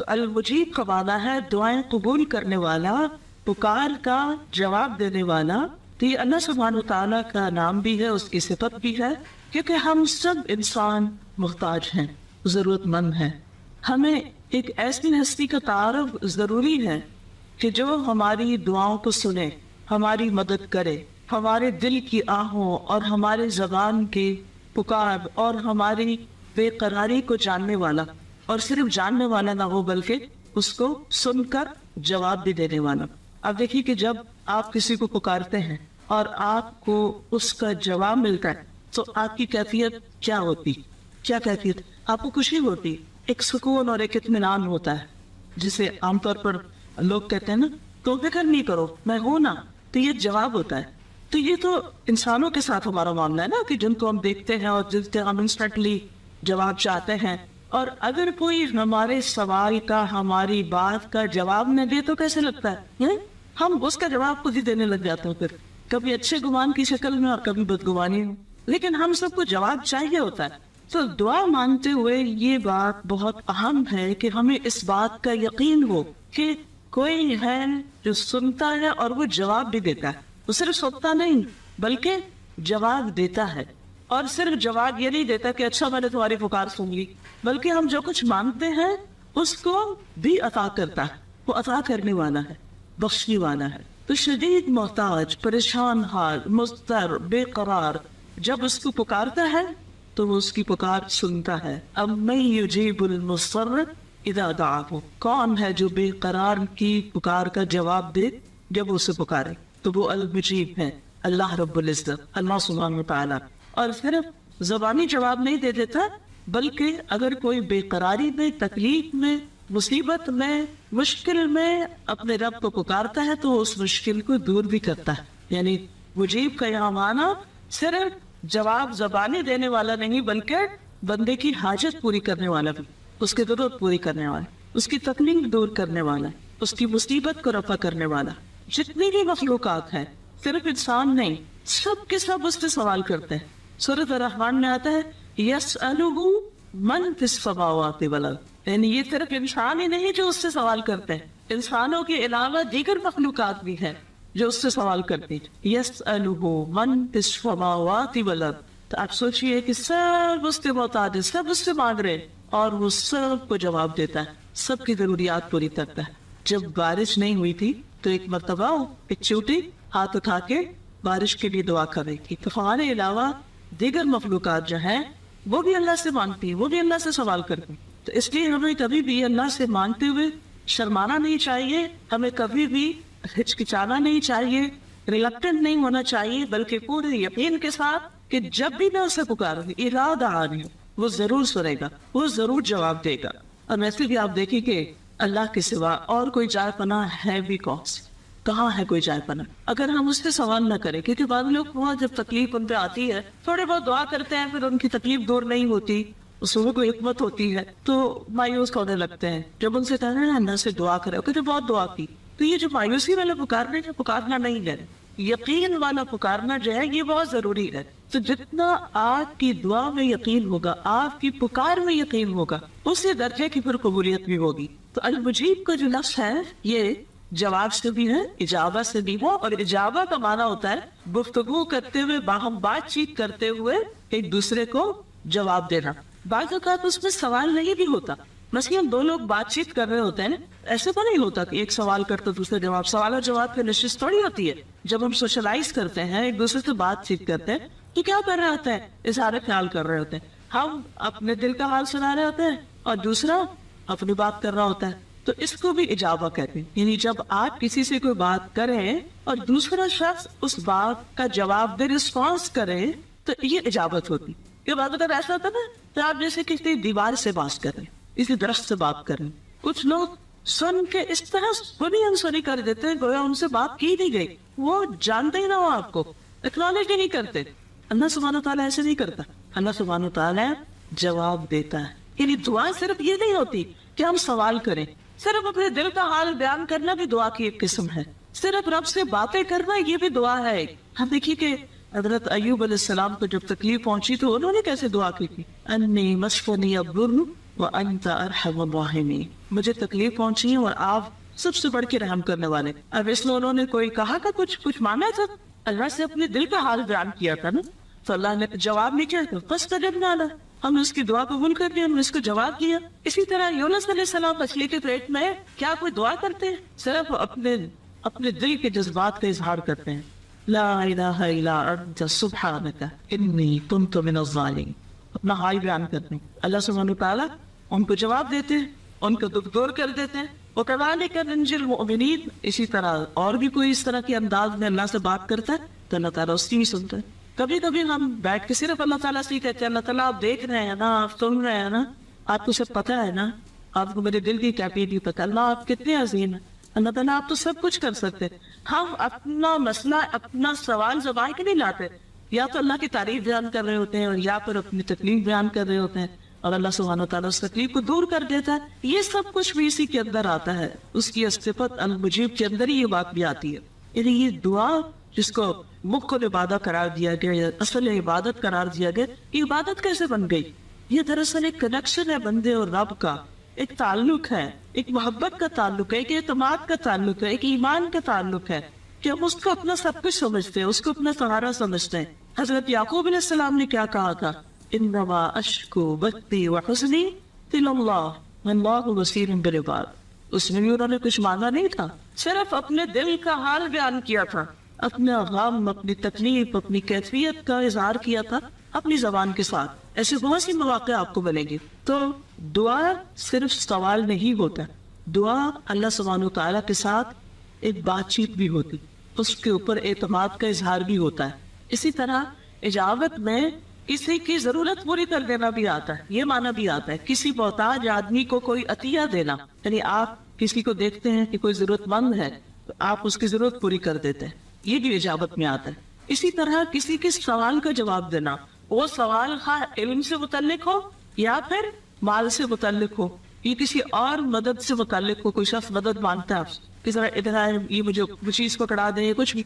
المجیب کا معنی ہے دعائیں قبول کرنے والا، پکار کا جواب دینے والا. تو یہ اللہ سبحانہ وتعالیٰ کا نام بھی ہے، اس کی صفت بھی ہے، کیونکہ ہم سب انسان محتاج ہیں، ضرورت مند ہیں. ہمیں ایک ایسی ہستی کا تعارف ضروری ہے کہ جو ہماری دعاؤں کو سنے، ہماری مدد کرے، ہمارے دل کی آہوں اور ہمارے زبان کی پکار اور ہماری بے قراری کو جاننے والا، اور صرف جاننے والا نہ ہو بلکہ اس کو سن کر جواب بھی دینے والا. اب دیکھیے کہ جب آپ کسی کو پکارتے ہیں اور آپ کو اس کا جواب ملتا ہے تو آپ کی کیفیت کیا ہوتی؟ کیا کیفیت؟ آپ کو خوشی ہوتی، ایک سکون اور ایک اطمینان ہوتا ہے، جسے عام طور پر لوگ کہتے ہیں نا تو فکر نہیں کرو میں ہوں نا، تو یہ جواب ہوتا ہے. تو یہ تو انسانوں کے ساتھ ہمارا معاملہ ہے نا، کہ جن کو ہم دیکھتے ہیں اور جن سے ہم انسٹنٹلی جواب چاہتے ہیں. اور اگر کوئی ہمارے سوال کا، ہماری بات کا جواب نہ دے تو کیسے لگتا ہے؟ ہم اس کا جواب خود ہی دینے لگ جاتے ہیں، پھر کبھی اچھے گمان کی شکل میں اور کبھی بدگمانی میں. لیکن ہم سب کو جواب چاہیے ہوتا ہے. تو دعا مانگتے ہوئے یہ بات بہت اہم ہے کہ ہمیں اس بات کا یقین ہو کہ کوئی ہے جو سنتا ہے اور وہ جواب بھی دیتا ہے. وہ صرف سنتا نہیں بلکہ جواب دیتا ہے. اور صرف جواب یہ نہیں دیتا کہ اچھا میں نے تمہاری پکار سن لی، بلکہ ہم جو کچھ مانگتے ہیں اس کو بھی عطا کرتا ہے. وہ عطا کرنے والا ہے، بخشنے والا ہے. تو شدید محتاج، پریشان حال، مضطر، بے قرار جب اس کو پکارتا ہے تو وہ اس کی پکار سنتا ہے. امن یجیب المضطر اذا دعاہ، کون ہے جو بے قرار کی پکار کا جواب دے جب اسے پکارے؟ تو وہ المجیب ہے، اللہ رب العزت، اللہ سبحانہ وتعالی. اور صرف زبانی جواب نہیں دے دیتا بلکہ اگر کوئی بے قراری میں، تکلیف میں، مصیبت میں، مشکل میں اپنے رب کو پکارتا ہے تو اس مشکل کو دور بھی کرتا ہے. یعنی مجیب کا یہاں معنی صرف جواب زبانی دینے والا نہیں بلکہ بندے کی حاجت پوری کرنے والا بھی، اس کی ضرورت پوری کرنے والا، اس کی تکلیف دور کرنے والا، اس کی مصیبت کو رفع کرنے والا. جتنی بھی مخلوقات ہیں، صرف انسان نہیں، سب کے سب اس سے سوال کرتے ہیں. سورۃ الرحمن میں آتا ہے یسألہ من فی السماوات والارض، یعنی یہ صرف انسان ہی نہیں جو اس سے سوال کرتے ہیں، انسانوں کے علاوہ دیگر مخلوقات بھی ہیں جو اس سے سوال کرتے ہیں. یسألہ من فی السماوات والارض. تو آپ سوچئے کہ سب اس کے محتاج ہیں، سب اس سے مانگ رہے ہیں اور وہ سب کو جواب دیتا ہے، سب کی ضروریات پوری کرتا ہے. جب بارش نہیں ہوئی تھی تو ایک مرتبہ ایک چیوٹی ہاتھ اٹھا کے بارش کے لیے دعا کر رہی تھی. تو ہمارے علاوہ دیگر مخلوقات جو ہیں وہ بھی اللہ سے مانگتی ہیں، وہ بھی اللہ سے سوال کرتی ہیں. تو اس لیے ہمیں کبھی بھی اللہ سے مانگتے ہوئے شرمانا نہیں چاہیے، ہمیں کبھی بھی ہچکچانا نہیں چاہیے، ریلکٹنٹ نہیں ہونا چاہیے، بلکہ پورے یقین کے ساتھ کہ جب بھی میں اسے پکاروں گی ارادہ آنی وہ ضرور سنے گا، وہ ضرور جواب دے گا. اور ویسے بھی آپ دیکھیں کہ اللہ کے سوا اور کوئی جائے پناہ ہے بھی کون سی؟ کہاں ہے کوئی جائے پناہ؟ اگر ہم اس سے سوال نہ کریں، کیونکہ بعض لوگ بہت جب تکلیف ان پہ آتی ہے تھوڑے بہت دعا کرتے ہیں، پھر ان کی تکلیف دور نہیں ہوتی، اس میں کوئی حکمت ہوتی ہے تو مایوس ہونے لگتے ہیں. جب ان سے کہتے ہیں اللہ سے دعا کرے، کہ بہت دعا کی، تو یہ جو مایوسی والا پکارنے کا پکارنا نہیں ہے، یقین والا پکارنا جو ہے یہ بہت ضروری ہے. تو جتنا آپ کی دعا میں یقین ہوگا، آپ کی پکار میں یقین ہوگا، اسی درجے کی پھر قبولیت بھی ہوگی. تو المجیب کا جو لفظ ہے یہ جواب سے بھی ہے، اجابہ سے بھی ہے. اور اجابہ کا معنی ہوتا ہے گفتگو کرتے ہوئے، باہم بات چیت کرتے ہوئے ایک دوسرے کو جواب دینا. بعض اوقات اس میں سوال نہیں بھی ہوتا، مثلا دو لوگ بات چیت کر رہے ہوتے ہیں نا، ایسے تو نہیں ہوتا کہ ایک سوال کرتا دوسرے جواب. سوال اور جواب کی نشست تھوڑی ہوتی ہے. جب ہم سوشلائز کرتے ہیں، ایک دوسرے سے بات چیت کرتے ہیں تو کیا کر رہے ہوتے ہیں؟ اظہار خیال کر رہے ہوتے ہیں. ہم اپنے دل کا حال سنا رہے ہوتے ہیں اور دوسرا اپنی بات کر رہا ہوتا ہے. تو اس کو بھی اجابہ کہتے ہیں. یعنی جب آپ کسی سے کوئی بات کریں اور دوسرا شخص اس بات کا جواب دے، رسپانس کرے، تو یہ اجابت ہوتی. یہ بات اگر ایسا ہوتا نا تو آپ جیسے کسی دیوار سے بات کریں، کسی درخت سے بات کریں. کچھ لوگ سن کے اس طرح بڑی انسانی کر دیتے ہیں گویا ان سے بات کی نہیں گئی، وہ جانتے ہی نہ ہو آپ کو، اکنالج نہیں کرتے. اللہ سبحانہ تعالیٰ ایسے نہیں کرتا. اللہ سبحانہ تعالیٰ جواب دیتا ہے. یعنی دعا صرف یہ نہیں ہوتی کہ ہم سوال کریں، صرف اپنے دل کا حال بیان کرنا بھی دعا کی ایک قسم ہے. صرف رب سے باتیں کرنا یہ بھی دعا ہے. ہم دیکھیے کہ حضرت ایوب علیہ السلام کو جب تکلیف پہنچی تو انہوں نے کیسے دعا کی تھی؟ انی مسنی الضر وانت ارحم الراحمین. مجھے تکلیف پہنچی ہے اور آپ سب سے بڑھ کے رحم کرنے والے. اب اس میں انہوں نے کوئی کہا کہ کچھ مانا تھا, اللہ سے اپنے دل کا حال بیان کیا تھا نا, تو اللہ نے جواب نہیں کیا تھا, فاستجبنا لہ, ہم نے اس کی دعا قبول کر لی, ہم نے اس کو جواب دیا. اسی طرح یونس علیہ السلام مچھلی کے پیٹ میں کیا کوئی دعا کرتے ہیں؟ صرف اپنے دل کے جذبات کا اظہار کرتے ہیں, لا الہ الا انت سبحانک انی کنت من الظالمین, اپنا حال بیان کرتے ہیں. اللہ سبحانہ وتعالیٰ ان کو جواب دیتے ہیں, ان کو دکھ دور کر دیتے ہیں. وَكَذَلِكَ نَنْجِي الْمُؤْمِنِينَ, اسی طرح اور بھی کوئی اس طرح کے انداز میں اللہ سے بات کرتا ہے تو اللہ تعالیٰ اس کی بھی سنتا ہے. کبھی کبھی ہم بیٹھ کے صرف اللہ تعالیٰ سے ہی کہتے ہیں, اللہ تعالیٰ آپ دیکھ رہے ہیں نا, آپ سن رہے ہیں نا, آپ کو سب پتہ ہے نا, آپ کو میرے دل کی کیفیت پتہ, اللہ آپ کتنے عظیم ہیں, اللہ تعالیٰ آپ تو سب کچھ کر سکتے ہیں. ہم اپنا مسئلہ, اپنا سوال زبان کے نہیں لاتے, یا تو اللہ کی تعریف بیان کر رہے ہوتے ہیں اور یا پھر اپنی تکلیف بیان کر رہے ہوتے ہیں, اور اللہ سبحانہ وتعالیٰ اس تکلیف کو دور کر دیتا ہے. یہ سب کچھ بھی اسی کے اندر آتا ہے, اس کی صفت المجیب کے اندر ہی یہ بات بھی آتی ہے. یعنی یہ دعا جس کو مکھ عبادت قرار دیا گیا یا اصل عبادت قرار دیا گیا, یہ عبادت کیسے بن گئی؟ یہ دراصل ایک کنیکشن ہے بندے اور رب کا, ایک تعلق ہے, ایک محبت کا تعلق ہے, ایک اعتماد کا تعلق ہے, ایک ایمان کا تعلق ہے کہ ہم اس کو اپنا سب کچھ سمجھتے ہیں, اس کو اپنا سہارا سمجھتے ہیں. حضرت یعقوب علیہ السلام نے کیا کہا تھا؟ انما اشکو بثی وحزنی الی اللہ واللہ بصیر بالعباد. اس میں بھی انہوں نے کچھ مانگا نہیں تھا, صرف اپنے دل کا حال بیان کیا تھا, اپنا غم, اپنی تکلیف, اپنی کیفیت کا اظہار کیا تھا اپنی زبان کے ساتھ. ایسے بہت سی مواقع آپ کو ملیں گے. تو دعا صرف سوال نہیں ہوتا, دعا اللہ سبحانہ وتعالیٰ کے ساتھ ایک بات چیت بھی ہوتی, اس کے اوپر اعتماد کا اظہار بھی ہوتا ہے. اسی طرح اجابت میں کسی کی ضرورت پوری کر دینا بھی آتا ہے, یہ معنی بھی آتا ہے کسی محتاج آدمی کو کوئی عطیہ دینا, یعنی آپ کسی کو دیکھتے ہیں کہ کوئی ضرورت مند ہے تو آپ اس کی ضرورت پوری کر دیتے ہیں, یہ بھی اجابت میں آتا ہے. اسی طرح کسی کے سوال کا جواب دینا, وہ سوال خواہ علم سے متعلق ہو یا پھر مال سے متعلق ہو, یہ کسی اور مدد سے متعلق ہو, کوئی شخص مدد مانگتا ہے کس طرح ادھر آئے, یہ مجھے وہ چیز پکڑا دے, کچھ بھی,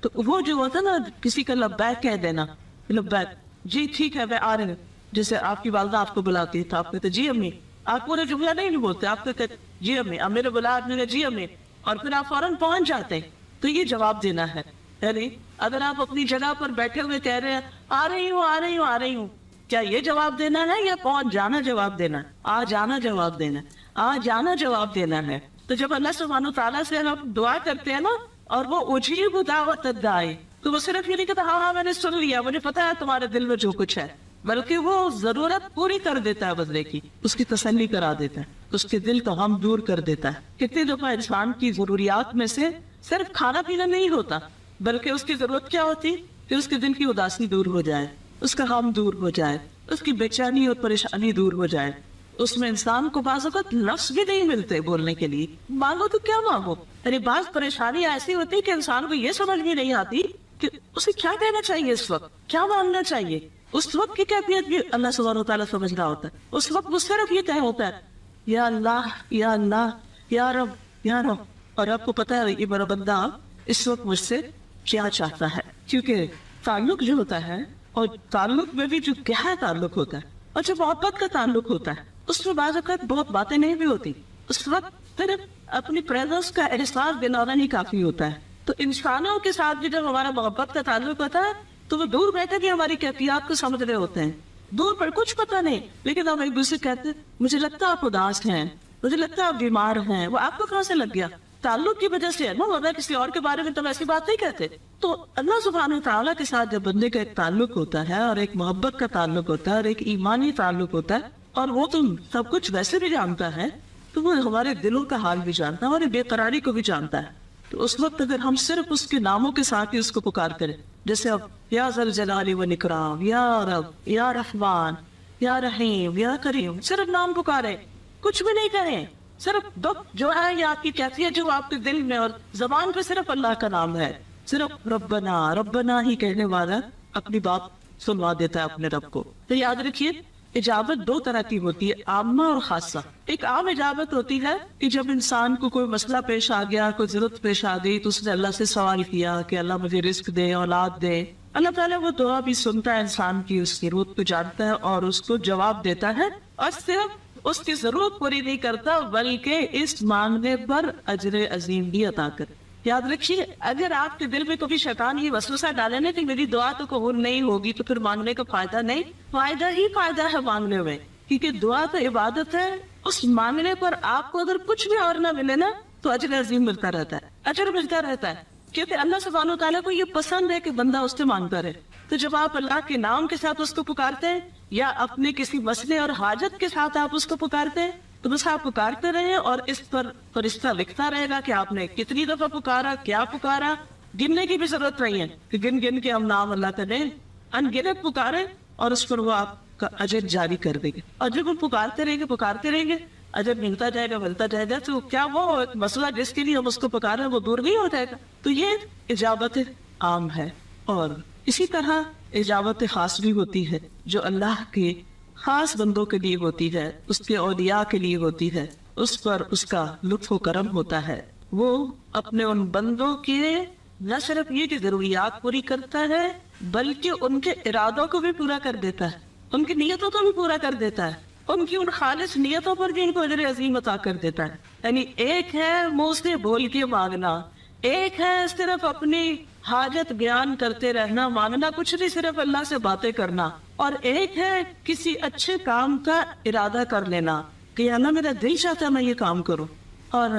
تو وہ جو ہوتا ہے نا کسی کا لبیک کہہ دینا, لبیک جی ٹھیک ہے میں آ رہے ہیں. جیسے آپ کی والدہ آپ کو بلاتی ہے تو آپ کہتے جی امی, آپ پورے جملہ نہیں بولتے, آپ کہتے جی امی, اب میرے بلا میرے جی امی, اور پھر آپ فوراً پہنچ جاتے ہیں. تو یہ جواب دینا ہے. یعنی اگر آپ اپنی جگہ پر بیٹھے ہوئے کہہ رہے ہیں آ رہی ہوں آ رہی ہوں آ رہی ہوں, کیا یہ جواب دینا ہے یا پہنچ جانا جواب دینا ہے؟ آ جانا جواب دینا ہے, آ جانا جواب دینا ہے. تو جب اللہ سبحانہ وتعالیٰ سے ہم دعا کرتے ہیں نا, اور وہ اجیب دعوت الداعی, تو وہ صرف یہ نہیں کہتا ہاں میں نے سن لیا, مجھے پتا ہے تمہارے دل میں جو کچھ ہے, بلکہ وہ ضرورت پوری کر دیتا ہے بندے کی, اس کی تسلی کرا دیتا ہے, اس کے دل کا غم دور کر دیتا ہے. کتنی دفعہ انسان کی ضروریات میں سے صرف کھانا پینا نہیں ہوتا, بلکہ اس کی ضرورت کیا ہوتی کہ اس کے دل کی اداسی دور ہو جائے, اس کا غم دور ہو جائے, اس کی بے چینی اور پریشانی دور ہو جائے. اس میں انسان کو بعض اوقات لفظ بھی نہیں ملتے بولنے کے لیے, مانگو تو کیا مانگو. یعنی بعض پریشانی ایسی ہوتی کہ انسان کو یہ سمجھ بھی نہیں آتی کہ اسے کیا کہنا چاہیے, اس وقت کیا مانگنا چاہیے. اس وقت کی کیفیت بھی اللہ سبحانہ وتعالیٰ سمجھ رہا ہوتا ہے. اس وقت وہ صرف یہ طے ہوتا ہے یا اللہ یا اللہ یا رب یا رب, اور آپ کو پتا ہے یہ میرا بندہ اس وقت مجھ سے کیا چاہتا ہے. کیونکہ تعلق جو ہوتا ہے, اور تعلق میں بھی جو گہرا تعلق ہوتا ہے اور جو محبت کا تعلق ہوتا ہے, اس میں بعض اوقات بہت باتیں نہیں بھی ہوتی. اس وقت صرف اپنی پریزنس کا احساس دلانا ہی کافی ہوتا ہے. تو انسانوں کے ساتھ بھی جب ہمارا محبت کا تعلق ہوتا ہے تو وہ دور بیٹھے بھی ہماری کیفیات کو سمجھ رہے ہوتے ہیں, دور پر کچھ پتا نہیں, لیکن ہم ایک دوسرے کہتے ہیں مجھے لگتا ہے آپ اداس ہیں, مجھے لگتا ہے آپ بیمار ہیں. وہ آپ کو کہاں سے لگ گیا؟ تعلق کی وجہ سے ہے نا, ورنہ کسی اور کے بارے میں تو ایسی بات نہیں کہتے. تو اللہ سبحانہ وتعالیٰ کے ساتھ جب بندے کا ایک تعلق ہوتا ہے, اور ایک محبت کا تعلق ہوتا ہے, اور ایک ایمانی تعلق ہوتا ہے, اور وہ تو سب کچھ ویسے بھی جانتا ہے, تو وہ ہمارے دلوں کا حال بھی جانتا ہے, ہماری بے قراری کو بھی جانتا ہے. تو اس وقت اگر ہم صرف اس کے ناموں کے ساتھ ہی اس کو پکار کریں, جیسے اب یا ذل جلال و اکرام, یا رب, یا رحمان, یا رحیم, یا کریم, صرف نام پکارے, کچھ بھی نہیں کریں. صرف دکھ جو ہے یا آپ کی کیفیت جو آپ کے دل میں اور زبان پہ صرف اللہ کا نام ہے, صرف ربنا ربنا ہی کہنے والا اپنی بات سنوا دیتا ہے اپنے رب کو. تو یاد رکھیے اجابت دو طرح کی ہوتی ہے, عامہ اور خاصہ. ایک عام اجابت ہوتی ہے کہ جب انسان کو کوئی مسئلہ پیش آ گیا, کوئی ضرورت پیش آ گئی, تو اس نے اللہ سے سوال کیا کہ اللہ مجھے رزق دے, اولاد دے. اللہ تعالیٰ وہ دعا بھی سنتا ہے انسان کی, اس کی ضرورت کو جانتا ہے اور اس کو جواب دیتا ہے, اور صرف اس کی ضرورت پوری نہیں کرتا بلکہ اس مانگنے پر اجر عظیم بھی عطا کرے. یاد رکھیے اگر آپ کے دل میں کبھی شیطان یہ وسوسہ ڈالے نا کہ میری دعا تو قبول نہیں ہوگی تو پھر مانگنے کا فائدہ نہیں. فائدہ ہی فائدہ ہے مانگنے میں, کیونکہ دعا تو عبادت ہے. اس مانگنے پر آپ کو اگر کچھ بھی اور نہ ملے نا تو اجر عظیم ملتا رہتا ہے, اجر ملتا رہتا ہے, کیونکہ اللہ سبحانہ و تعالیٰ کو یہ پسند ہے کہ بندہ اس سے مانگتا رہے. تو جب آپ اللہ کے نام کے ساتھ اس کو پکارتے ہیں یا اپنے کسی مسئلے اور حاجت کے ساتھ آپ اس کو پکارتے ہیں تو بس آپ پکارتے رہیں اور اس پر فرشتہ لکھتا رہے گا کہ آپ نے کتنی دفعہ پکارا, کیا پکارا. گننے کی بھی ضرورت نہیں ہے کہ گن گن کے ہم نام اللہ کریں, ان گنت پکارے اور اس پر وہ آپ کا اجر جاری کر دیں گے. اور جب ہم پکارتے رہیں گے اجر ملتا جائے گا. تو کیا وہ مسئلہ جس کے لیے ہم اس کو پکار رہے ہیں وہ دور نہیں ہو جائے گا. تو یہ اجابت عام ہے. اور اسی طرح اجابت خاص بھی ہوتی ہے جو اللہ کے خاص بندوں کے لیے ہوتی ہے, اس کے اولیاء کے لیے ہوتی ہے. اس پر اس کا لطف و کرم ہوتا ہے. وہ اپنے ان بندوں کے نہ صرف یہ کہ ضروریات پوری کرتا ہے بلکہ ان کے ارادوں کو بھی پورا کر دیتا ہے, ان کی نیتوں کو بھی پورا کر دیتا ہے, ان کی ان خالص نیتوں پر بھی ان کو اجر عظیم عطا کر دیتا ہے. یعنی ایک ہے منہ سے بول کے مانگنا, ایک ہے صرف اپنی حاجت بیان کرتے رہنا, مانگنا کچھ نہیں, صرف اللہ سے باتیں کرنا, اور ایک ہے کسی اچھے کام کا ارادہ کر لینا کہ اللہ میرا دل چاہتا ہے میں یہ کام کروں, اور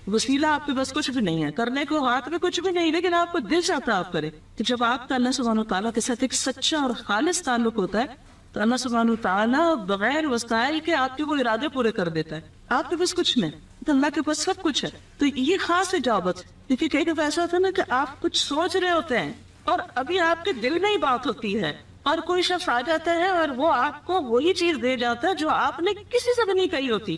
وسیلہ آپ کے بس کچھ بھی نہیں ہے, کرنے کو ہاتھ میں کچھ بھی نہیں, لیکن آپ کو دل چاہتا ہے آپ کرے. تو جب آپ کا اللہ سبحانہ و تعالیٰ کے ساتھ ایک سچا اور خالص تعلق ہوتا ہے تو اللہ سبحانہ و تعالیٰ بغیر وسائل کے آپ کے وہ ارادے پورے کر دیتا ہے. آپ کے پاس کچھ نہیں تو اللہ کے پاس سب کچھ ہے. تو یہ خاص اجابت ہے, کیونکہ کئی دفعہ ایسا ہوتا ہے نا کہ آپ کچھ سوچ رہے ہوتے ہیں اور ابھی آپ کے دل میں ہی بات ہوتی ہے اور کوئی شخص آ جاتا ہے اور وہ آپ کو وہی چیز دے جاتا ہے جو آپ نے کسی سے بھی نہیں کہی ہوتی,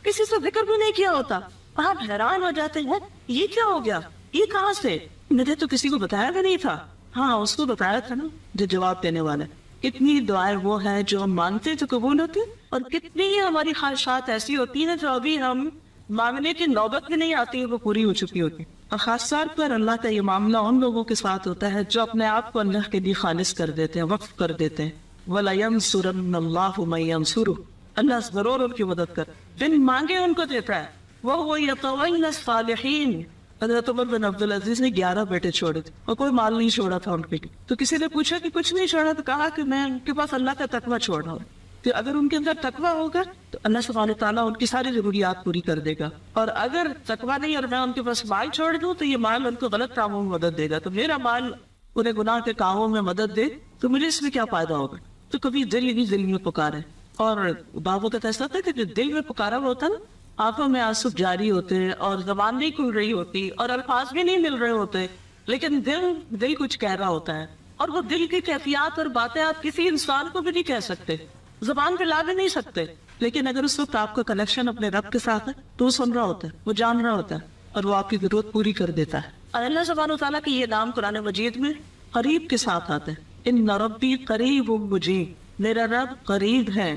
کسی سے ذکر بھی نہیں کیا ہوتا. آپ حیران ہو جاتے ہیں یہ کیا ہو گیا, یہ کہاں سے, میں نے تو کسی کو بتایا بھی نہیں تھا. ہاں اس کو بتایا تھا نا جو جواب دینے والا. کتنی دعائیں وہ ہیں جو ہم مانگتے تو قبول ہوتی, اور کتنی ہی ہماری خواہشات ایسی ہوتی ہیں جو ابھی ہم مانگنے کی نوبت میں نہیں آتی, وہ پوری ہو چکی ہوتی. اور خاص طور پر اللہ کا یہ معاملہ ان لوگوں کے ساتھ ہوتا ہے جو اپنے آپ کو اللہ کے لیے خالص کر دیتے ہیں, وقف کر دیتے ہیں. وَلَيَنْصُرَنَّ اللَّهُ مَن يَنْصُرُهُ, اللہ ضرور ان کی مدد کر, بن مانگے ان کو دیتا ہے. وَهُوَ يَتَوَلَّى الصَّالِحِينَ, حضرت عمر بن عبدالعزیز نے 11 بیٹے چھوڑے تھے اور کوئی مال نہیں چھوڑا تھا ان پہ. تو کسی نے پوچھا کہ کچھ نہیں چھوڑا, تو کہا کہ میں ان کے پاس اللہ کا تقویٰ چھوڑ رہا ہوں. تو اگر ان کے اندر تقویٰ ہوگا تو اللہ سبحانہ تعالیٰ ان کی ساری ضروریات پوری کر دے گا. اور اگر تقویٰ نہیں اور میں ان کے پاس مال چھوڑ دوں تو یہ مال ان کو غلط کاموں میں مدد دے گا. تو میرا مال انہیں گناہ کے کاموں میں مدد دے تو مجھے اس میں کیا فائدہ ہوگا. تو کبھی دل ہی دل میں پکارے. اور بابوں کا ایسا تھا کہ جو دل میں پکارا ہوا ہوتا نا, آنکھوں میں آنسو جاری ہوتے اور زبان نہیں کھل رہی ہوتی اور الفاظ بھی نہیں مل رہے ہوتے, لیکن دل کچھ کہہ رہا ہوتا ہے. اور وہ دل کی کیفیات اور باتیں آپ کسی انسان کو بھی نہیں کہہ سکتے, زبان پہ لا بھی نہیں سکتے, لیکن اگر اس وقت آپ کا کنیکشن اپنے رب کے ساتھ ہے تو وہ سن رہا ہوتا ہے, وہ جان رہا ہوتا ہے اور وہ آپ کی ضرورت پوری کر دیتا ہے. اور اللہ سبحانہ وتعالیٰ کے یہ نام قرآن مجید میں قریب کے ساتھ آتے ہیں. ان ربی قریب مجیب, میرا رب قریب ہے,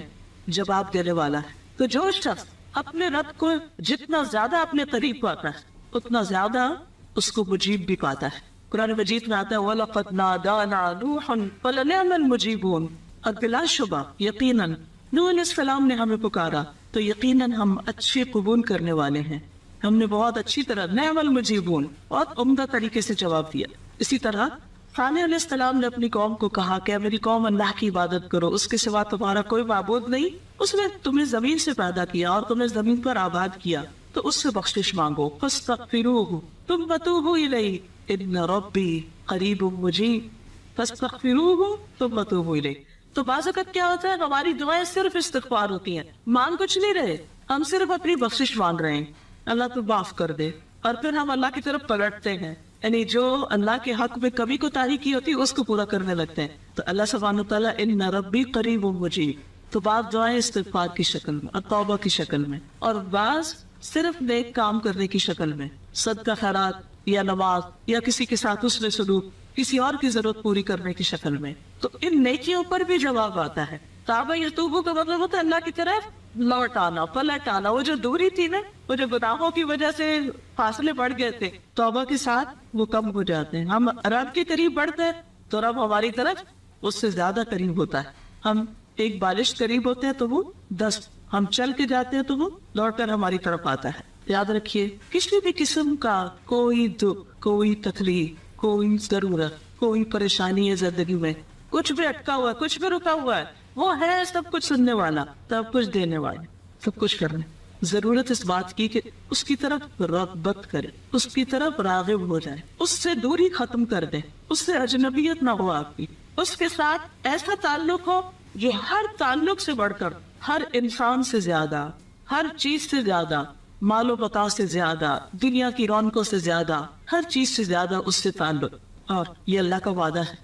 جواب دینے والا ہے. تو جو شخص اپنے رب کو جتنا زیادہ اپنے قریب پاتا ہے اتنا زیادہ اس کو مجیب بھی پاتا ہے. قرآن مجید میں آتا ہے وَلَقَدْ نَادَانَا نُوحٌ فَلَنِعْمَ الْمُجِيبُونَ, اور بلا شبہ یقیناً نوح علیہ السلام نے ہمیں پکارا تو یقیناً ہم اچھے قبول کرنے والے ہیں. ہم نے بہت اچھی طرح نعم المجیبون بہت عمدہ طریقے سے جواب دیا. اسی طرح صالح علیہ السلام نے اپنی قوم کو کہا کہ میری قوم اللہ کی عبادت کرو, اس کے سوا تمہارا کوئی معبود نہیں. اس نے تمہیں زمین سے پیدا کیا اور تمہیں زمین پر آباد کیا, تو اس سے بخشش مانگو. فاستغفروہ ثم توبوا الیہ ان ربی قریب مجیب, فاستغفروہ ثم توبوا الیہ. تو بعض اوقات کیا ہوتا ہے, ہماری دعائیں صرف استغفار ہوتی ہیں, مانگ کچھ نہیں رہے, ہم صرف اپنی بخشش مانگ رہے ہیں, اللہ تو معاف کر دے, اور پھر ہم اللہ کی طرف پلٹتے ہیں, یعنی جو اللہ کے حق میں کمی کوتاہی کی ہوتی ہے اس کو پورا کرنے لگتے ہیں. تو اللہ سبحانہ وتعالیٰ ان ربی قریب مجیب, تو بعض دعائیں استغفار کی شکل میں اور توبہ کی شکل میں, اور بعض صرف نیک کام کرنے کی شکل میں, صدقہ خیرات یا نماز یا کسی کے ساتھ حسن سلوک, کسی اور کی ضرورت پوری کرنے کی شکل میں. تو ان نیکیوں پر بھی جواب آتا ہے. توبہ یتوبو کا مطلب ہوتا ہے اللہ کی طرف لوٹ آنا, پلٹ آنا. وہ جو دوری تھی نا, وہ جو گناہوں کی وجہ سے فاصلے بڑھ گئے تھے, توبہ کے ساتھ وہ کم ہو جاتے ہیں. ہم رب کے قریب بڑھتے ہیں تو رب ہماری طرف اس سے زیادہ قریب ہوتا ہے. ہم ایک بالش قریب ہوتے ہیں تو وہ 10 ہم چل کے جاتے ہیں تو وہ لوٹ کر ہماری طرف آتا ہے. یاد رکھیے کسی بھی قسم کا کوئی دکھ، کوئی تکلیف، کوئی ضرورت، کوئی پریشانی ہے زندگی میں، کچھ بھی اٹکا ہوا ہے، کچھ بھی رکا ہوا ہے، وہ ہے سب کچھ سننے والا، سب کچھ دینے والا، سب کچھ کرنے. ضرورت اس بات کی کہ اس کی طرف رغبت کرے، اس کی طرف راغب ہو جائے، اس سے دوری ختم کر دے، اس سے اجنبیت نہ ہو آپ کی، اس کے ساتھ ایسا تعلق ہو جو ہر تعلق سے بڑھ کر، ہر انسان سے زیادہ، ہر چیز سے زیادہ، مال و بقا سے زیادہ، دنیا کی رونقوں سے زیادہ، ہر چیز سے زیادہ اس سے تعلق. اور یہ اللہ کا وعدہ ہے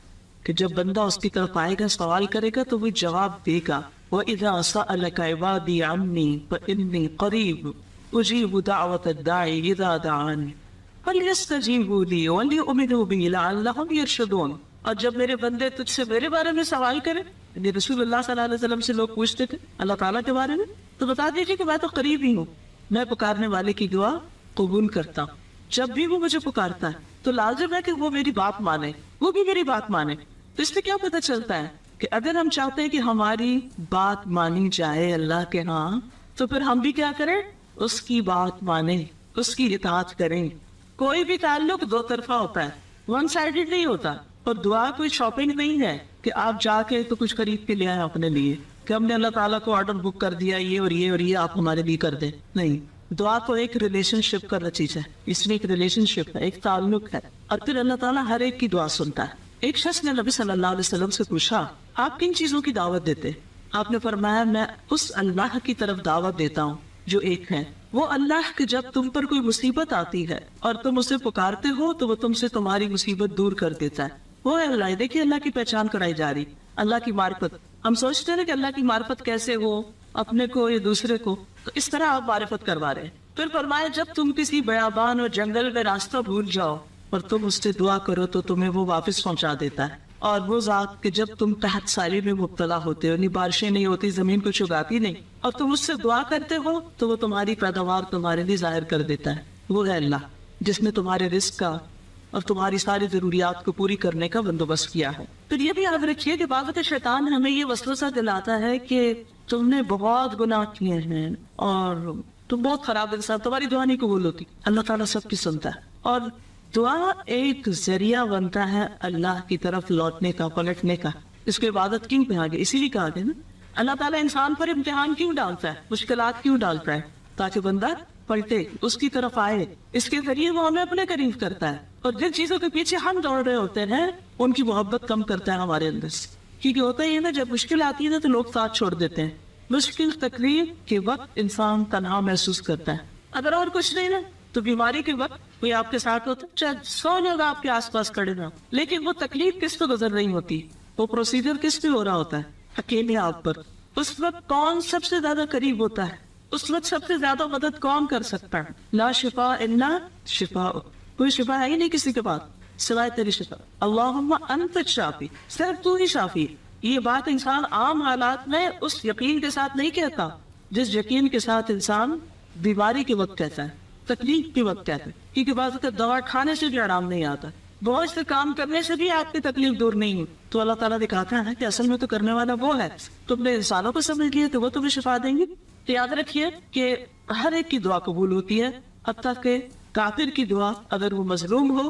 کہ جب بندہ اس کی طرف آئے گا، سوال کرے گا تو وہ جواب دے گا. وَإِذَا سَأَلَكَ عِبَادِي عَنِّي فَإِنِّي قَرِيبٌ أُجِيبُ دَعْوَةَ الدَّاعِ إِذَا دَعَانِ فَلْيَسْتَجِيبُوا لِي وَلْيُؤْمِنُوا بِي لَعَلَّهُمْ يَرْشُدُونَ. اور جب میرے بندے تجھ سے میرے بارے میں سوال کریں، یعنی رسول اللہ صلی اللہ علیہ وسلم سے لوگ پوچھتے تھے اللہ تعالیٰ کے بارے میں، تو بتا دیجیے کہ میں تو قریب ہی ہوں، میں پکارنے والے کی دعا قبول کرتا ہوں. جب بھی وہ مجھے پکارتا ہے تو لازم ہے کہ وہ میری بات مانے، وہ بھی میری بات مانے. تو اس سے کیا پتہ چلتا ہے کہ اگر ہم چاہتے ہیں کہ ہماری بات مانی جائے اللہ کے ہاں، تو پھر ہم بھی کیا کریں؟ اس کی بات مانیں، اس کی اطاعت کریں. کوئی بھی تعلق دو طرفہ ہوتا ہے، ون سائیڈڈ نہیں ہوتا. اور دعا کوئی شاپنگ نہیں ہے کہ آپ جا کے تو کچھ خرید کے لے آئے اپنے لیے، کہ ہم نے اللہ تعالیٰ کو آرڈر بک کر دیا یہ اور یہ اور یہ آپ ہمارے لیے کر دیں. نہیں، دعا تو ایک ریلیشن شپ کا چیز ہے، اس میں ایک ریلیشن شپ ہے، ایک تعلق ہے، اور پھر اللہ تعالیٰ ہر ایک کی دعا سنتا ہے. ایک شخص نے نبی صلی اللہ علیہ وسلم سے پوچھا آپ کن چیزوں کی دعوت دیتے؟ آپ نے فرمایا میں اس اللہ کی طرف دعوت دیتا ہوں جو ایک ہے. وہ اللہ کہ جب تم پر کوئی مصیبت آتی ہے اور تم اسے پکارتے ہو تو وہ تم سے تمہاری مصیبت دور کر دیتا ہے. وہ ہے اللہ. دیکھیے اللہ کی پہچان کرائی جا رہی، اللہ کی معرفت. ہم سوچتے ہیں کہ اللہ کی معرفت کیسے ہو، اپنے کو یا دوسرے کو، تو اس طرح آپ معرفت کروا رہے ہیں. پھر فرمایا جب تم کسی بیابان اور جنگل میں راستہ بھول جاؤ اور تم اس سے دعا کرو تو تمہیں وہ واپس پہنچا دیتا ہے. اور وہ ذات کہ جب تم تحت سائے میں مبتلا ہوتے ہو، یعنی بارشیں نہیں ہوتی، زمین کو چگاتی نہیں، اور تم اس سے دعا کرتے ہو تو وہ تمہاری پیداوار تمہارے لیے ظاہر کر دیتا ہے. وہ ہے اللہ جس نے تمہارے رزق کا اور تمہاری ساری ضروریات کو پوری کرنے کا بندوبست کیا ہے. پھر یہ بھی یاد رکھیے کہ بعض شیطان ہمیں یہ وسوسہ دلاتا ہے کہ تم نے بہت گناہ کیے ہیں اور تم بہت خراب انسان، تمہاری دعا نہیں قبول ہوتی. اللہ تعالیٰ سب کی سنتا ہے، اور دعا ایک ذریعہ بنتا ہے اللہ کی طرف لوٹنے کا، پلٹنے کا. اس کو عبادت کیوں کہا گیا؟ اسی لیے کہا گیا نا اللہ تعالیٰ انسان پر امتحان کیوں ڈالتا ہے، مشکلات کیوں ڈالتا ہے؟ تاکہ بندہ پلٹے، اس کی طرف آئے. اس کے ذریعے وہ ہمیں اپنے قریب کرتا ہے، اور جن چیزوں کے پیچھے ہم دوڑ رہے ہوتے ہیں ان کی محبت کم کرتا ہے ہمارے اندر سے. کیونکہ ہوتا ہی ہے نا جب مشکل آتی ہے نا تو لوگ ساتھ چھوڑ دیتے ہیں. مشکل تکلیف کے وقت انسان تنہا محسوس کرتا ہے. اگر اور کچھ نہیں نا تو بیماری کے وقت کوئی آپ کے ساتھ ہوتا ہے، چاہے 100 لوگ آپ کے آس پاس کھڑے نہ، لیکن وہ تکلیف کس پہ گزر رہی ہوتی، وہ پروسیجر کس پہ ہو رہا ہوتا ہے؟ اکیلے آپ پر. اس وقت کون سب سے زیادہ قریب ہوتا ہے؟ اس وقت سب سے زیادہ مدد کون کر سکتا ہے؟ لا شفاء الا شفاء، کوئی شفا ہے ہی نہیں کسی کے پاس سوائے تیری شفا. اللہم انت الشافی، صرف تو ہی شافی. یہ بات انسان عام حالات میں اس یقین کے ساتھ نہیں کہتا جس یقین کے ساتھ انسان بیماری کے وقت کہتا ہے، تکلیف کے وقت کہتا ہے. کیونکہ بعض اوقات دوا کھانے سے بھی آرام نہیں آتا، بہت سے کام کرنے سے بھی آپ کی تکلیف دور نہیں ہوئی، تو اللہ تعالیٰ دکھاتا ہے کہ اصل میں تو کرنے والا وہ ہے. تم نے انسانوں کو سمجھ لیا تو وہ تمہیں شفا دیں گے. تو یاد رکھیے کہ ہر ایک کی دعا قبول ہوتی ہے، حتیٰ کہ کافر کی دعا اگر وہ مظلوم ہو،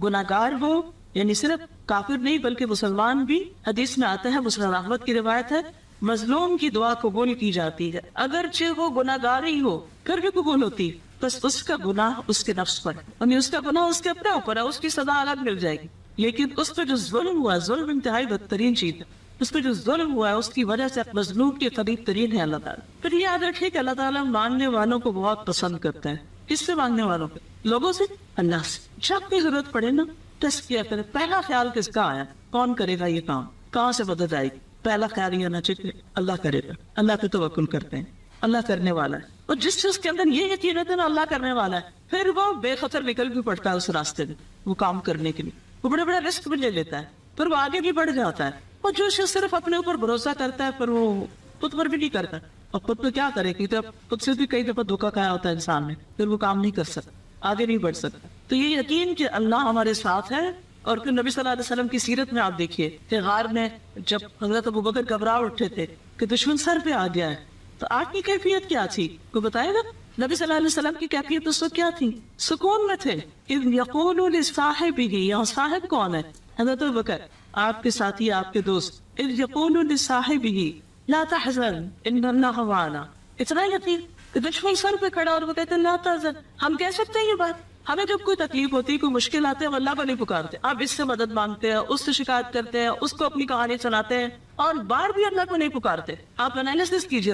گناہگار ہو، یعنی صرف کافر نہیں بلکہ مسلمان بھی. حدیث میں آتا ہے، مسلم احمد کی روایت ہے، مظلوم کی دعا قبول کی جاتی ہے اگرچہ وہ گناہگار ہی ہو، پھر بھی قبول ہوتی. بس اس کا گناہ اس کے نفس پر ہے، یعنی اس کا گناہ اس کے اپنے اوپر ہے، اس کی سزا الگ مل جائے گی. لیکن اس پہ جو ظلم ہوا، ظلم انتہائی بدترین چیز ہے. اس پہ جو ظلم ہوا ہے اس کی وجہ سے مظلوم کے قریب ترین ہے اللہ تعالیٰ. پھر یہ یاد رکھیے کہ اللہ تعالیٰ مانگنے والوں کو بہت پسند کرتا ہے. کس سے مانگنے والوں کو؟ لوگوں سے، اللہ سے. جب بھی ضرورت پڑے نا ٹیسٹ کیا کرے، پہلا خیال کس کا آیا، کون کرے گا یہ کام، کہاں سے مدد آئے گی. پہلا خیال یہ آنا چاہیے اللہ کرے گا. اللہ پہ توکل کرتے ہیں، اللہ کرنے والا ہے. اور جس چیز کے اندر یہ یقین رہتا ہے نا اللہ کرنے والا ہے، پھر وہ بے خطر نکل بھی پڑتا ہے اس راستے میں وہ کام کرنے کے لیے. وہ بڑے بڑے رسک بھی لے لیتا ہے، پھر وہ آگے بھی بڑھ جاتا ہے. اور جو شخص صرف اپنے اوپر بھروسہ کرتا ہے پھر وہ خود پر بھی نہیں کرتا. اور خود پہ کیا کرے، کیونکہ خود سے بھی کئی دفعہ دھوکہ کھایا ہوتا ہے انسان نے، پھر وہ کام نہیں کر سکتا، آگے نہیں بڑھ سکتا. تو یہ یقین کہ اللہ ہمارے ساتھ ہے. اور پھر نبی صلی اللہ علیہ وسلم کی سیرت میں آپ دیکھیے کہ غار میں جب حضرت ابوبکر گھبرا اٹھے تھے کہ دشمن سر پہ آ گیا ہے، تو آپ کی کیفیت کیا تھی؟ کوئی بتائے گا؟ نبی صلی اللہ علیہ وسلم کی کیفیت اس وقت کیا تھی؟ سکون میں تھے. اذ یقول لصاحبہ، یہاں صاحب کون ہے؟ حضرت ابوبکر، آپ کے ساتھی، آپ کے دوست. اذ یقول لصاحبہ لا تحزن ان اللہ معنا. اتنا یقین کہ دشمن سر پہ کھڑا اور وہ کہتے ہیں لا تحزن. ہم کہہ سکتے ہیں یہ بات؟ ہمیں جب کوئی تکلیف ہوتی ہے، کوئی مشکل آتے ہیں، ہم اللہ کو نہیں پکارتے. آپ اس سے مدد مانگتے ہیں، اس سے شکایت کرتے ہیں، اس کو اپنی کہانی سناتے ہیں، اور بار بھی اللہ کو نہیں پکارتے. آپ انالیسس کیجئے،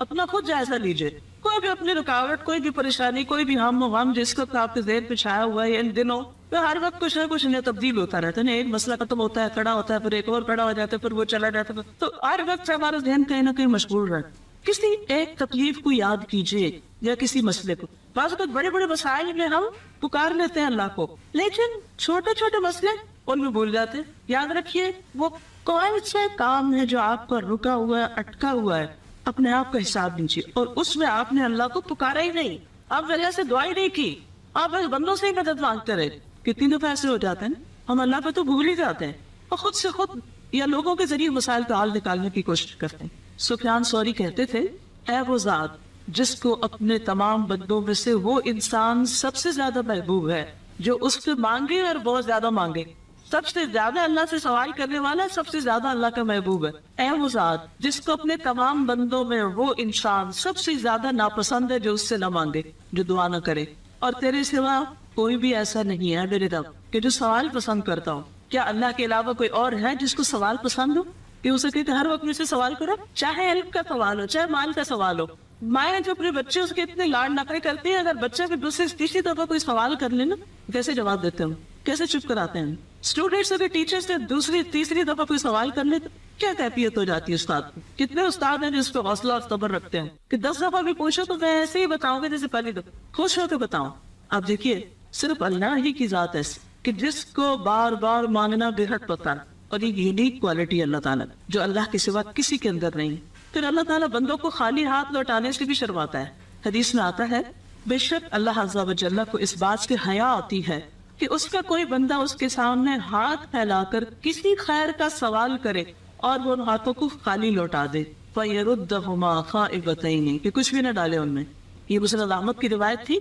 اپنا خود جائزہ لیجئے. کوئی بھی اپنی رکاوٹ، کوئی بھی پریشانی، کوئی بھی ہم و غم جس وقت آپ کے ذہن پہ چھایا ہوا ہے ان دنوں، تو ہر وقت کچھ نہ کچھ نیا تبدیل ہوتا رہتا ہے. ایک مسئلہ ختم ہوتا ہے، کھڑا ہوتا ہے، پھر ایک اور کھڑا ہو جاتا ہے، پھر وہ چلا جاتا ہے. تو ہر وقت ہمارا ذہن کہیں نہ کہیں مشغول رہتا ہے. کسی ایک تکلیف کو یاد کیجئے یا کسی مسئلے کو. بعض اوقات بڑے بڑے مسائل میں ہم پکار لیتے ہیں اللہ کو، لیکن چھوٹے چھوٹے مسئلے ان میں بھول جاتے ہیں. یاد رکھیے وہ کون سے کام ہے جو آپ پر رکا ہوا ہے، اٹکا ہوا ہے، اپنے آپ کا حساب لیجیے. اور اس میں آپ نے اللہ کو پکارا ہی نہیں، آپ وجہ سے دعا ہی نہیں کی، آپ بس بندوں سے ہی مدد مانگتے رہے. کتنی دفعہ ایسے ہو جاتے ہیں ہم اللہ پہ تو بھول ہی جاتے ہیں اور خود سے خود یا لوگوں کے ذریعے مسائل کا حل نکالنے کی کوشش کرتے ہیں. سفیان ثوری کہتے تھے، اے وہ ذات جس کو اپنے تمام بندوں میں سے وہ انسان سب سے زیادہ محبوب ہے جو اس سے مانگے اور بہت زیادہ مانگے. سب سے زیادہ اللہ سے سوال کرنے والا سب سے زیادہ اللہ کا محبوب ہے. اے وہ ذات جس کو اپنے تمام بندوں میں وہ انسان سب سے زیادہ ناپسند ہے جو اس سے نہ مانگے، جو دعا نہ کرے. اور تیرے سوا کوئی بھی ایسا نہیں ہے میرے رب کہ جو سوال پسند کرتا ہوں. کیا اللہ کے علاوہ کوئی اور ہے جس کو سوال پسند ہو کہ اسے کہتے ہر وقت مجھ سے سوال کرو، چاہے علم کا سوال ہو، چاہے مال کا سوال ہو. مائیں جو اپنے بچے اس کے اتنے لاڈ نخرے کرتی ہیں، اگر بچہ بھی دوسری تیسری دفعہ کوئی سوال کر لے نا، کیسے جواب دیتے ہیں، کیسے چپ کراتے ہیں. اسٹوڈینٹس اگر ٹیچر سے دوسری تیسری دفعہ کوئی سوال کر لے تو کیا کیفیت ہو جاتی ہے استاد کی. کتنے استاد ہیں جو اس پہ حوصلہ اور صبر رکھتے ہیں کہ 10 دفعہ بھی پوچھو تو میں ایسے ہی بتاؤں گا جیسے پہلی دفعہ، خوش ہو کے بتاؤں. آپ دیکھیے صرف اللہ ہی کی ذات ہے کہ جس کو بار بار مانگنا بے حد پسند ہے، اور ایک یونیک کوالٹی اللہ تعالیٰ جو اللہ کے سوا کسی کے اندر نہیں. پھر اللہ تعالیٰ بندوں کو خالی ہاتھ لوٹانے سے بھی شرماتا ہے. حدیث میں آتا ہے بے شک اللہ عز و جل کو اس بات سے حیا آتی ہے کہ اس کا کوئی بندہ اس کے سامنے ہاتھ پھیلا کر کسی خیر کا سوال کرے اور وہ ان ہاتھوں کو خالی لوٹا دے. فَيَرُدَّهُمَا خَائِبَتَيْنِ کہ کچھ بھی نہ ڈالے ان میں. یہ مسند احمد کی روایت تھی.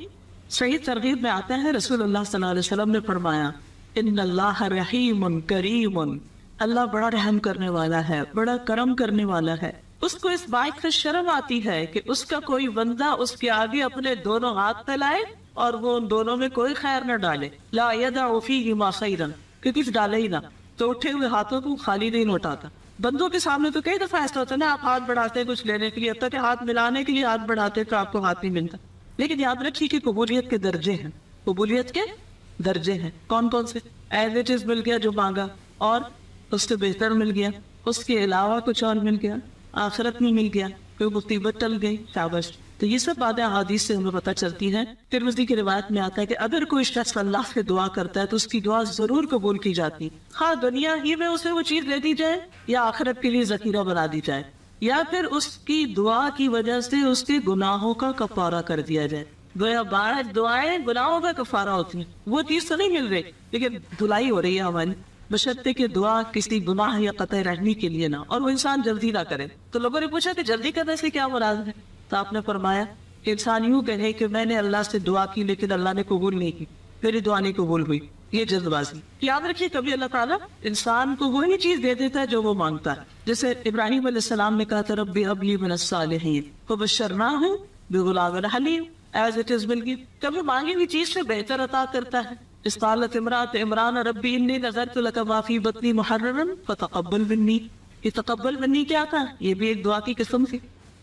صحیح ترغیب میں آتا ہے رسول اللہ صلی اللہ علیہ وسلم نے فرمایا ان اللہ رحیم کریم، اللہ بڑا رحم کرنے والا ہے، بڑا کرم کرنے والا ہے. اس کو اس بات سے شرم آتی ہے کہ اس کا کوئی بندہ اس کے آگے اپنے دونوں ہاتھ پھیلائے اور وہ ان دونوں میں کوئی خیر نہ ڈالے. لا يدع فیہما خیرا کہ کچھ ڈالے ہی نہ، تو اٹھے ہوئے ہاتھوں کو خالی نہیں لوٹاتا. بندوں کے سامنے تو کئی دفعہ ایسا ہوتا ہے نا، آپ ہاتھ بڑھاتے ہیں کچھ لینے کے لیے، اب تک ہاتھ ملانے کے لیے ہاتھ بڑھاتے تو آپ کو ہاتھ نہیں ملتا. لیکن یاد رکھیے کہ قبولیت کے درجے ہیں، قبولیت کے درجے ہیں. کون کون سے؟ ایز اٹ از مل گیا جو مانگا، اور اس سے بہتر مل گیا، اس کے علاوہ کچھ اور مل گیا، آخرت میں مل گیا، کوئی مصیبت ٹل گئی، شاباش. تو یہ سب باتیں احادیث سے ہمیں پتہ چلتی ہیں. ترمذی کی روایت میں آتا ہے کہ اگر کوئی شخص اللہ سے دعا کرتا ہے تو اس کی دعا ضرور قبول کی جاتی، ہاں دنیا ہی میں اسے وہ چیز دے دی جائے یا آخرت کے لیے ذخیرہ بنا دی جائے، یا پھر اس کی دعا کی وجہ سے اس کے گناہوں کا کفارہ کر دیا جائے. گویا 12 دعائیں گناہوں کا کفارہ ہوتی ہیں. وہ چیز تو نہیں مل رہی لیکن دھلائی ہو رہی ہے ہماری، بشرطے کہ دعا کسی گناہ یا قطع رحمی کے لیے نہ، اور وہ انسان جلدی نہ کرے. تو لوگوں نے پوچھا کہ جلدی کرنے سے کیا مراد ہے؟ تو آپ نے فرمایا کہ انسان یوں کہے کہ میں نے اللہ سے دعا کی لیکن اللہ نے قبول نہیں کی، میری دعا نہیں قبول ہوئی، یہ جلد بازی. یاد رکھیے کبھی اللہ تعالیٰ انسان کو وہی چیز دے دیتا ہے جو وہ مانگتا ہے. جیسے ابراہیم علیہ السلام نے کہا تھا ربی ہب لی من الصالحین فبشرناہ بغلام حلیم، ایز اٹ از مل گئی. کبھی مانگی ہوئی چیز سے بہتر عطا کرتا ہے. اس قالت امرأۃ عمران ربی انی نذرت لک ما فی بطنی محررا فتقبل منی. یہ تقبل منی کیا تھا؟ یہ بھی ایک دعا کی قسم تھی.